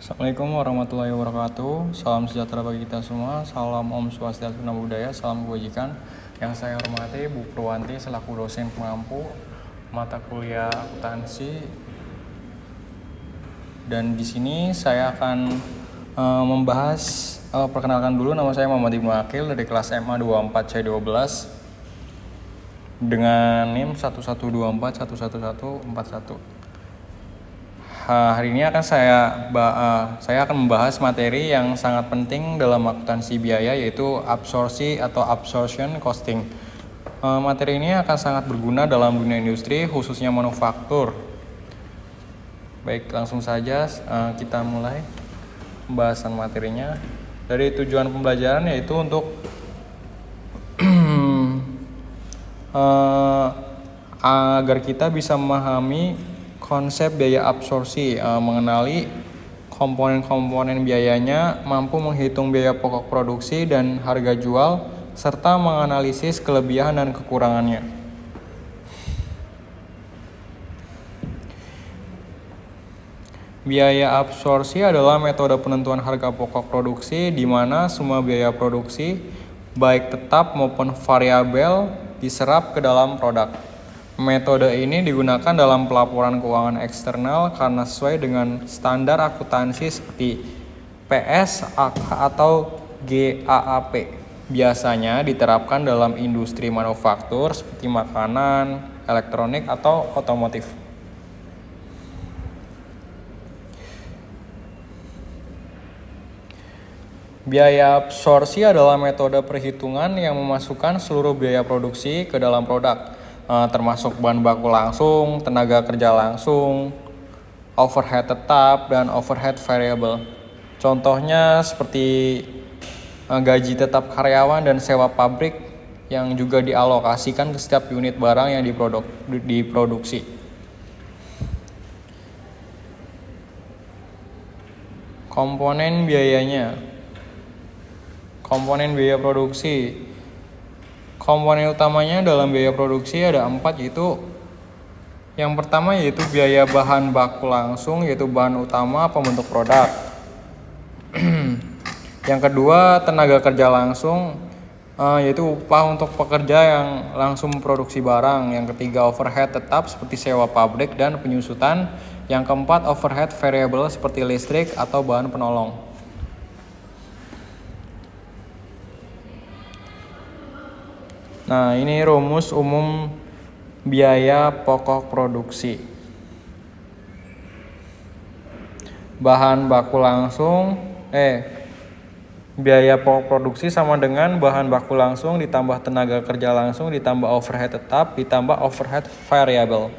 Assalamualaikum warahmatullahi wabarakatuh. Salam sejahtera bagi kita semua. Salam Om Swastiastu, Namo Buddhaya. Salam kebajikan. Yang saya hormati Bu Purwanti selaku dosen pengampu mata kuliah akuntansi. Dan di sini saya akan membahas perkenalkan dulu, nama saya Muhammad Ibnu Akil dari kelas MA 24C12 dengan NIM 1124111141. Hari ini akan saya akan membahas materi yang sangat penting dalam akuntansi biaya, yaitu absorpsi atau absorption costing. Materi ini akan sangat berguna dalam dunia industri, khususnya manufaktur. Baik, langsung saja kita mulai pembahasan materinya. Dari tujuan pembelajaran yaitu untuk agar kita bisa memahami konsep biaya absorpsi, mengenali komponen-komponen biayanya, mampu menghitung biaya pokok produksi dan harga jual, serta menganalisis kelebihan dan kekurangannya. Biaya absorpsi adalah metode penentuan harga pokok produksi di mana semua biaya produksi, baik tetap maupun variabel, diserap ke dalam produk. Metode ini digunakan dalam pelaporan keuangan eksternal karena sesuai dengan standar akuntansi seperti PS, AK, atau GAAP. Biasanya diterapkan dalam industri manufaktur seperti makanan, elektronik, atau otomotif. Biaya absorpsi adalah metode perhitungan yang memasukkan seluruh biaya produksi ke dalam produk, termasuk bahan baku langsung, tenaga kerja langsung, overhead tetap, dan overhead variable. Contohnya seperti gaji tetap karyawan dan sewa pabrik yang juga dialokasikan ke setiap unit barang yang diproduksi. Komponen biayanya. Komponen biaya produksi. Komponen utamanya dalam biaya produksi ada 4, yaitu yang pertama yaitu biaya bahan baku langsung, yaitu bahan utama pembentuk produk. Yang kedua tenaga kerja langsung, yaitu upah untuk pekerja yang langsung memproduksi barang. Yang ketiga overhead tetap seperti sewa pabrik dan penyusutan. Yang keempat overhead variable seperti listrik atau bahan penolong. Nah, ini rumus umum biaya pokok produksi. Bahan baku langsung, biaya pokok produksi sama dengan bahan baku langsung ditambah tenaga kerja langsung ditambah overhead tetap ditambah overhead variable.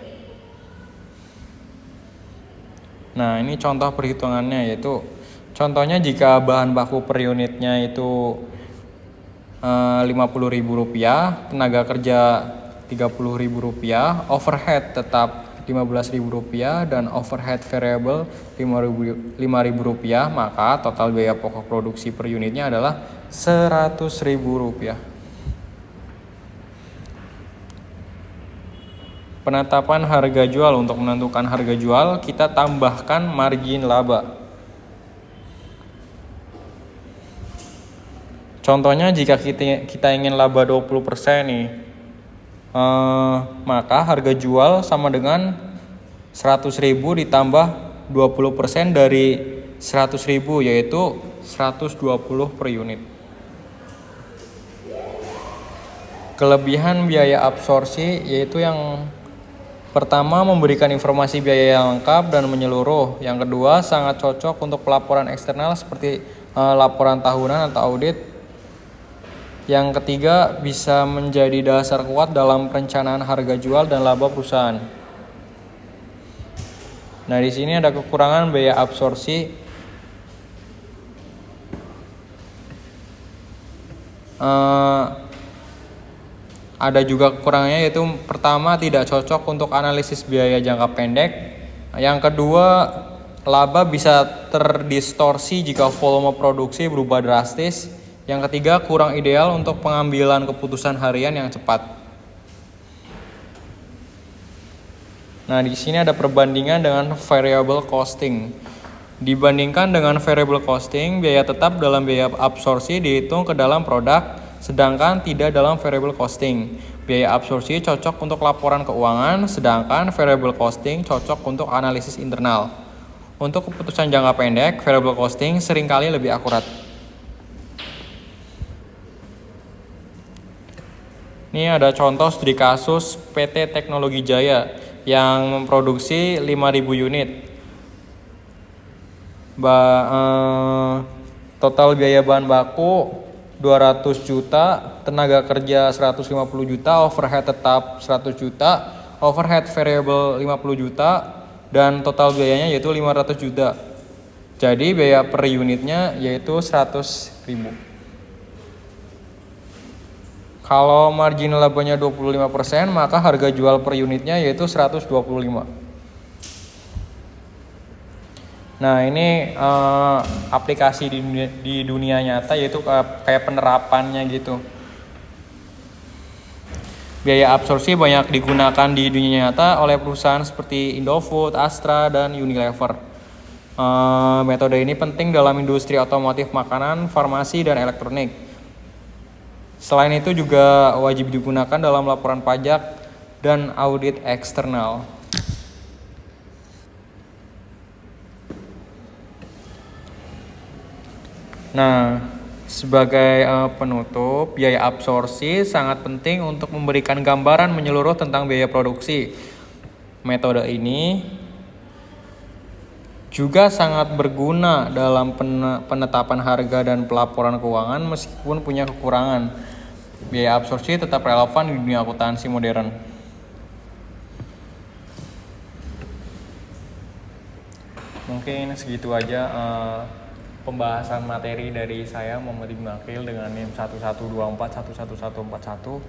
Nah, ini contoh perhitungannya, yaitu contohnya jika bahan baku per unitnya itu Rp50.000, tenaga kerja Rp30.000, overhead tetap Rp15.000 dan overhead variable Rp5.000, maka total biaya pokok produksi per unitnya adalah Rp100.000. Penetapan harga jual. Untuk menentukan harga jual, kita tambahkan margin laba. Contohnya jika kita ingin laba 20% nih, maka harga jual sama dengan 100.000 ditambah 20% dari 100.000, yaitu 120 per unit. Kelebihan biaya absorpsi yaitu yang pertama memberikan informasi biaya yang lengkap dan menyeluruh. Yang kedua sangat cocok untuk pelaporan eksternal seperti laporan tahunan atau audit. Yang ketiga, bisa menjadi dasar kuat dalam perencanaan harga jual dan laba perusahaan. Nah, di sini ada kekurangan biaya absorpsi. Ada juga kekurangannya, yaitu pertama tidak cocok untuk analisis biaya jangka pendek. Yang kedua, laba bisa terdistorsi jika volume produksi berubah drastis. Yang ketiga, kurang ideal untuk pengambilan keputusan harian yang cepat. Nah, di sini ada perbandingan dengan variable costing. Dibandingkan dengan variable costing, biaya tetap dalam biaya absorpsi dihitung ke dalam produk, sedangkan tidak dalam variable costing. Biaya absorpsi cocok untuk laporan keuangan, sedangkan variable costing cocok untuk analisis internal. Untuk keputusan jangka pendek, variable costing seringkali lebih akurat. Ini ada contoh studi kasus PT Teknologi Jaya yang memproduksi 5.000 unit. Total biaya bahan baku 200 juta, tenaga kerja 150 juta, overhead tetap 100 juta, overhead variable 50 juta, dan total biayanya yaitu 500 juta. Jadi biaya per unitnya yaitu 100.000. Kalau margin labanya 25%, maka harga jual per unitnya yaitu 125. Nah, ini aplikasi di dunia nyata, yaitu kayak penerapannya gitu. Biaya absorpsi banyak digunakan di dunia nyata oleh perusahaan seperti Indofood, Astra, dan Unilever. Metode ini penting dalam industri otomotif makanan, farmasi, dan elektronik. Selain itu juga wajib digunakan dalam laporan pajak dan audit eksternal. Nah, sebagai penutup, biaya absorpsi sangat penting untuk memberikan gambaran menyeluruh tentang biaya produksi. Metode ini juga sangat berguna dalam penetapan harga dan pelaporan keuangan meskipun punya kekurangan. Biaya absorpsi tetap relevan di dunia akuntansi modern. Mungkin segitu aja pembahasan materi dari saya, Muhammad Ibnu Akil, dengan NIM 1124 11141.